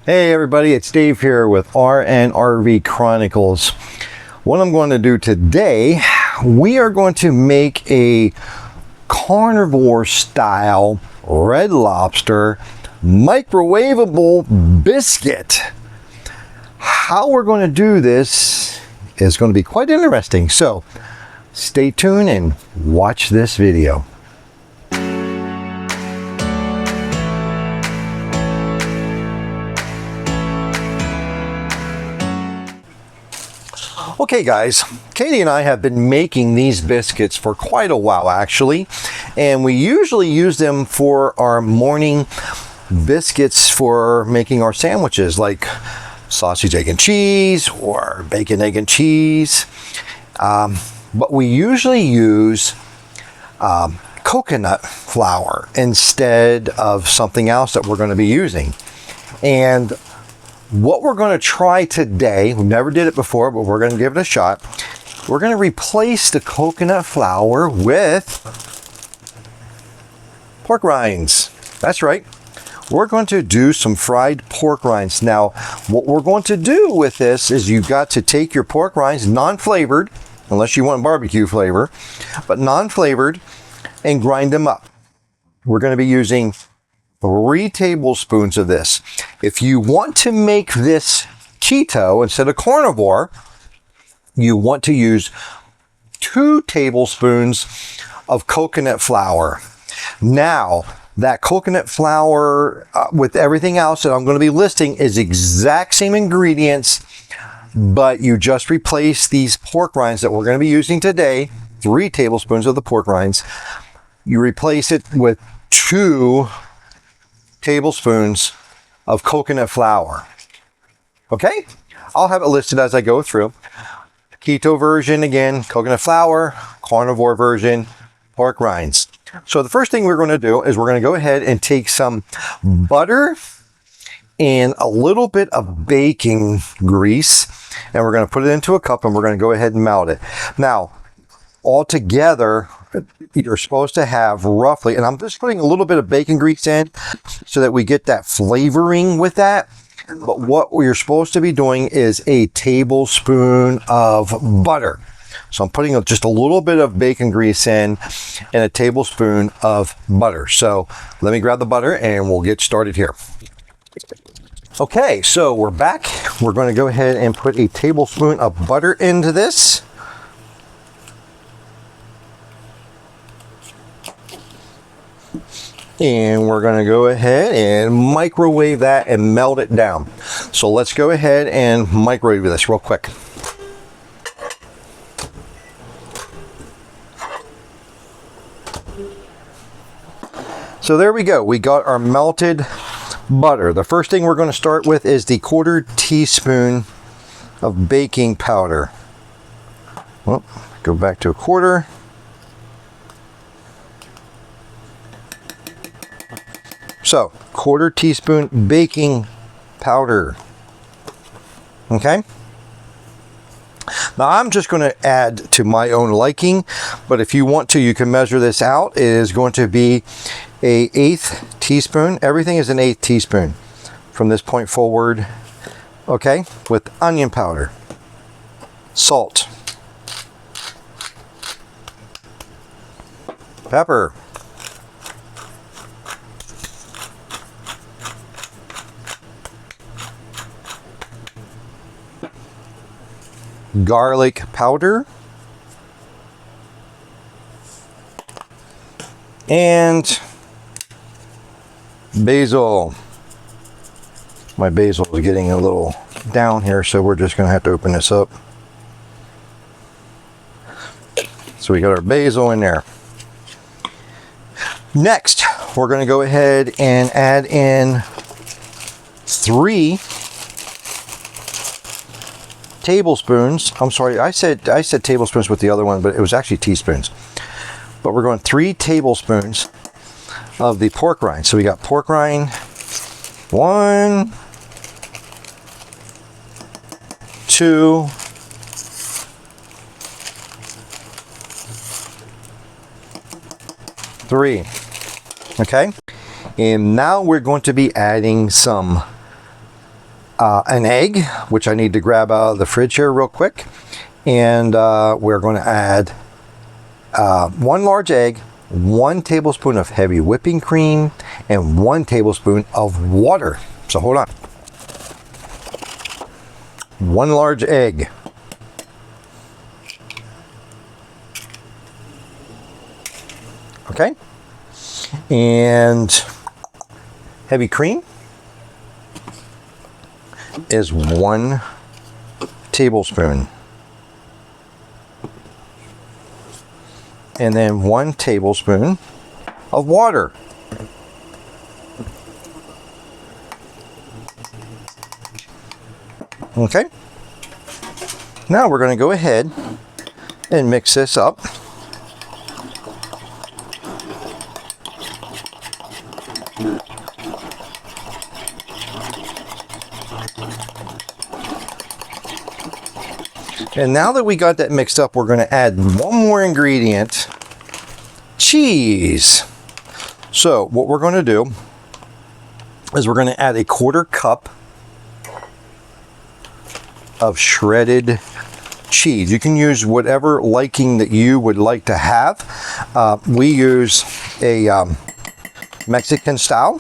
Hey everybody, it's Dave here with RNRV Chronicles. What I'm going to do today, we are going to make a carnivore style Red Lobster microwavable biscuit. How we're going to do this is going to be quite interesting. So stay tuned and watch this video. Okay guys, Katie and I have been making these biscuits for quite a while actually, and we usually use them for our morning biscuits for making our sandwiches like sausage, egg, and cheese or bacon, egg, and cheese. But we usually use coconut flour instead of something else that we're going to be using. And what we're going to try today, we never did it before, but we're going to give it a shot. We're going to replace the coconut flour with pork rinds. That's right. We're going to do some fried pork rinds. Now, what we're going to do with this is you've got to take your pork rinds, non-flavored, unless you want barbecue flavor, but non-flavored, and grind them up. We're going to be using 3 tablespoons of this. If you want to make this keto instead of carnivore, you want to use 2 tablespoons of coconut flour. Now, that coconut flour with everything else that I'm going to be listing is exact same ingredients, but you just replace these pork rinds that we're going to be using today, 3 tablespoons of the pork rinds. You replace it with 2 tablespoons of coconut flour. Okay, I'll have it listed as I go through. Keto version, again, coconut flour. Carnivore version, pork rinds. So the first thing we're going to do is we're going to go ahead and take some butter and a little bit of baking grease, and we're going to put it into a cup, and we're going to go ahead and melt it. Now, all together, you're supposed to have roughly, and I'm just putting a little bit of bacon grease in so that we get that flavoring with that. But what you're supposed to be doing is a tablespoon of butter. So I'm putting just a little bit of bacon grease in and a tablespoon of butter. So let me grab the butter and we'll get started here. Okay, so we're back. We're going to go ahead and put a tablespoon of butter into this. And we're going to go ahead and microwave that and melt it down. So let's go ahead and microwave this real quick. So there we go. We got our melted butter. The first thing we're going to start with is the 1/4 teaspoon of baking powder. Well, go back to 1/4. So, 1/4 teaspoon baking powder. Okay? Now, I'm just going to add to my own liking, but if you want to, you can measure this out. It is going to be an 1/8 teaspoon. Everything is an 1/8 teaspoon from this point forward. Okay? With onion powder, salt, pepper, garlic powder, and basil. My basil is getting a little down here, so we're just going to have to open this up. So we got our basil in there. Next, we're going to go ahead and add in 3 tablespoons. I'm sorry, I said tablespoons with the other one, but it was actually teaspoons. But we're going 3 tablespoons of the pork rind. So we got pork rind, 1, 2, 3. Okay, and now we're going to be adding some an egg, which I need to grab out of the fridge here real quick. And we're going to add 1 large egg, 1 tablespoon of heavy whipping cream, and 1 tablespoon of water. So hold on. 1 large egg. Okay. And heavy cream is 1 tablespoon. And then 1 tablespoon of water. Okay. Now we're going to go ahead and mix this up. And now that we got that mixed up, we're going to add one more ingredient, cheese. So what we're going to do is we're going to add a 1/4 cup of shredded cheese. You can use whatever liking that you would like to have. We use a Mexican style.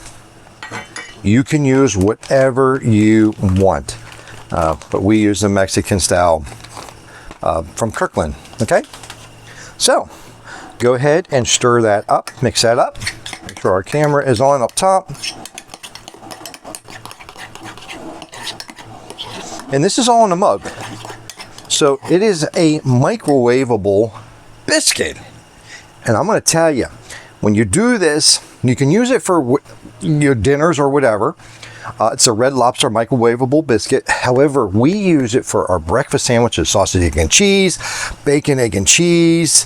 You can use whatever you want, but we use the Mexican style from Kirkland. Okay, so go ahead and stir that up, mix that up. Make sure our camera is on up top. And this is all in a mug. So it is a microwavable biscuit. And I'm going to tell you, when you do this, you can use it for your dinners or whatever. It's a Red Lobster microwavable biscuit. However, we use it for our breakfast sandwiches, sausage, egg, and cheese, bacon, egg, and cheese,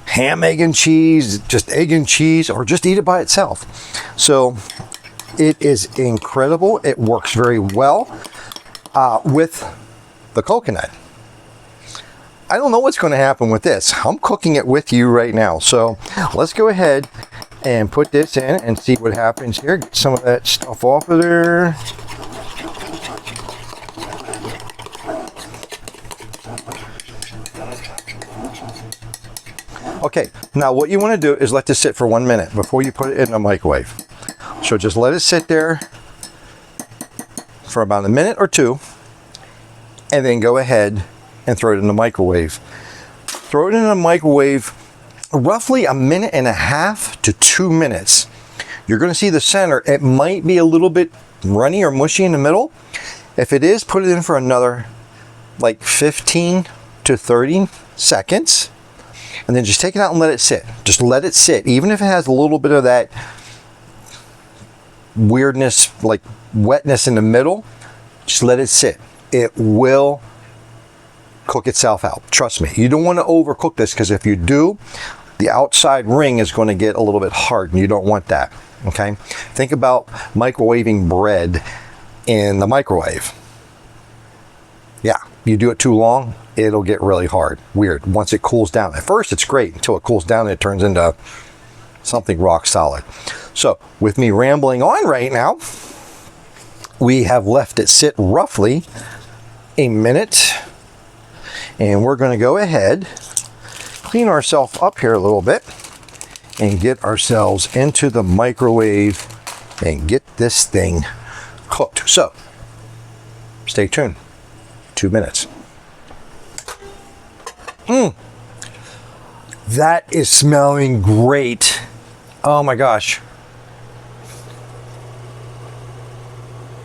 ham, egg, and cheese, just egg and cheese, or just eat it by itself. So it is incredible. It works very well with the coconut. I don't know what's going to happen with this. I'm cooking it with you right now. So let's go ahead and put this in and see what happens here. Get some of that stuff off of there. Okay, now what you want to do is let this sit for 1 minute before you put it in the microwave. So just let it sit there for about 1 minute or 2, and then go ahead and throw it in the microwave. Throw it in the microwave roughly 1.5 minutes to 2 minutes. You're going to see the center, it might be a little bit runny or mushy in the middle. If it is, put it in for another like 15 to 30 seconds, and then just take it out and let it sit. Just let it sit, even if it has a little bit of that weirdness, like wetness in the middle. Just let it sit. It will cook itself out. Trust me. You don't want to overcook this, because if you do, the outside ring is going to get a little bit hard, and you don't want that. Okay? Think about microwaving bread in the microwave. Yeah, you do it too long, it'll get really hard. Weird. Once it cools down. At first it's great until it cools down and it turns into something rock solid. So with me rambling on right now, we have left it sit roughly 1 minute, and we're going to go ahead, clean ourselves up here a little bit, and get ourselves into the microwave and get this thing cooked. So stay tuned. 2 minutes. That is smelling great. Oh my gosh.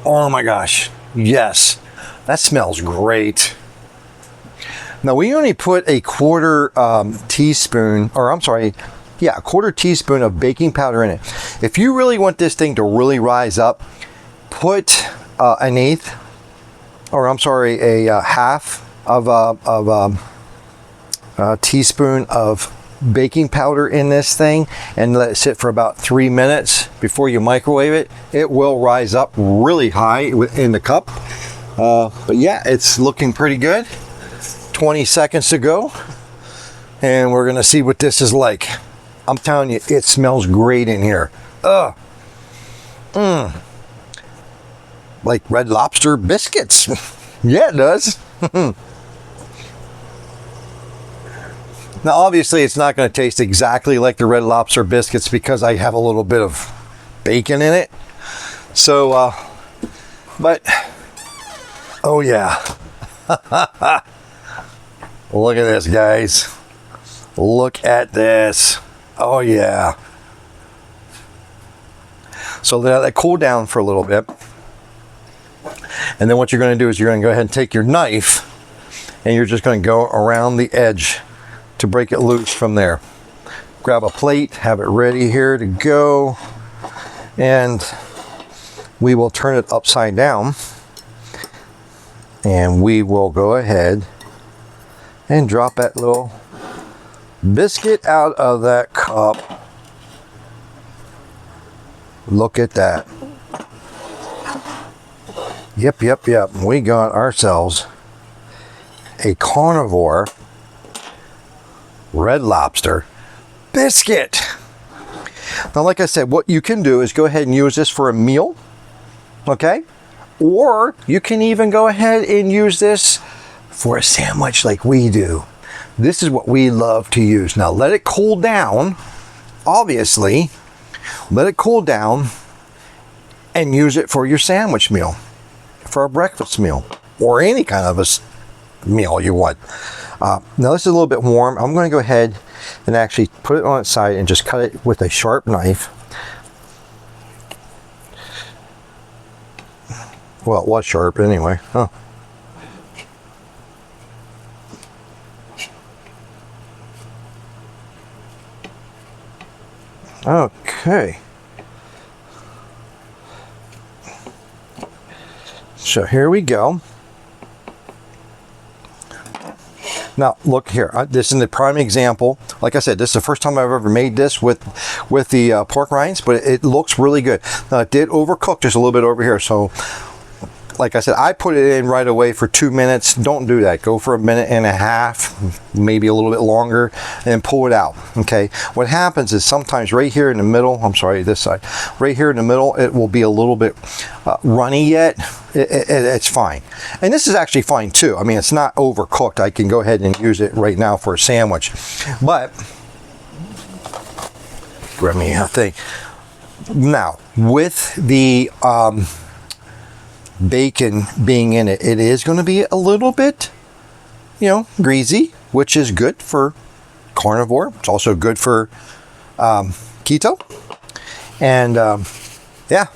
Oh my gosh. Yes, that smells great. Now we only put a 1/4 teaspoon, or I'm sorry, yeah, a 1/4 teaspoon of baking powder in it. If you really want this thing to really rise up, put an 1/8, or I'm sorry, a half of a teaspoon of baking powder in this thing, and let it sit for about 3 minutes before you microwave it. It will rise up really high in the cup. But yeah, it's looking pretty good. 20 seconds to go, and we're gonna see what this is like. I'm telling you, it smells great in here. like Red Lobster biscuits. Yeah, it does. Now, obviously, it's not going to taste exactly like the Red Lobster biscuits because I have a little bit of bacon in it. So, but, oh yeah. Look at this, guys. Look at this. Oh yeah. So let that cool down for a little bit. And then what you're going to do is you're going to go ahead and take your knife and you're just going to go around the edge to break it loose from there. Grab a plate, have it ready here to go, and we will turn it upside down, and we will go ahead and drop that little biscuit out of that cup. Look at that. Yep. We got ourselves a Carnivore Red Lobster biscuit. Now, like I said, what you can do is go ahead and use this for a meal, okay? Or you can even go ahead and use this for a sandwich like we do. This is what we love to use. Now, let it cool down, obviously. Let it cool down and use it for your sandwich meal, for a breakfast meal, or any kind of a meal you want. Now this is a little bit warm. I'm going to go ahead and actually put it on its side and just cut it with a sharp knife. Well, it was sharp anyway. Huh. Okay. So here we go. Now look here, this is the prime example. Like I said, this is the first time I've ever made this with the pork rinds, but it looks really good. Now it did overcook just a little bit over here, so like I said, I put it in right away for 2 minutes. Don't do that. Go for a minute and a half, maybe a little bit longer, and pull it out. Okay. What happens is sometimes right here in the middle, I'm sorry, this side, right here in the middle, it will be a little bit runny yet. It's fine. And this is actually fine too. I mean, it's not overcooked. I can go ahead and use it right now for a sandwich. But, grab me a thing. Now, with the bacon being in it, it is going to be a little bit, greasy, which is good for carnivore. It's also good for keto. And yeah,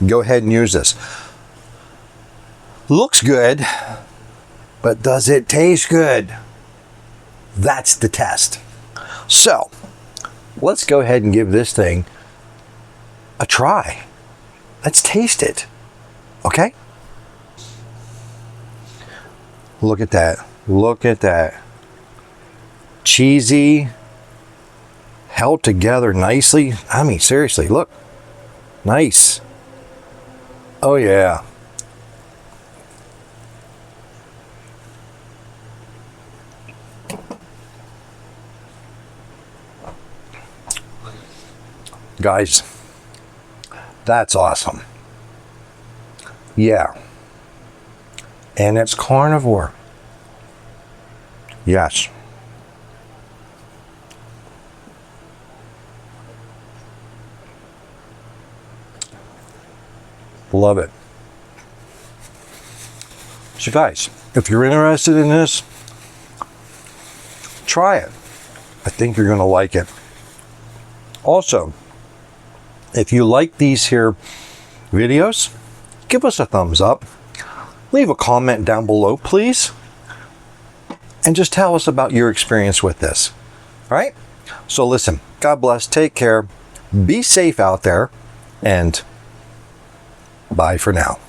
go ahead and use this. Looks good, but does it taste good? That's the test. So let's go ahead and give this thing a try. Let's taste it. Okay? Look at that. Look at that. Cheesy. Held together nicely. I mean, seriously, look. Nice. Oh, yeah. Guys, that's awesome. Yeah. And it's carnivore. Yes. Love it. So guys, if you're interested in this, try it. I think you're going to like it. Also, if you like these here videos, give us a thumbs up. Leave a comment down below, please. And just tell us about your experience with this. All right? So listen, God bless, take care, be safe out there, and bye for now.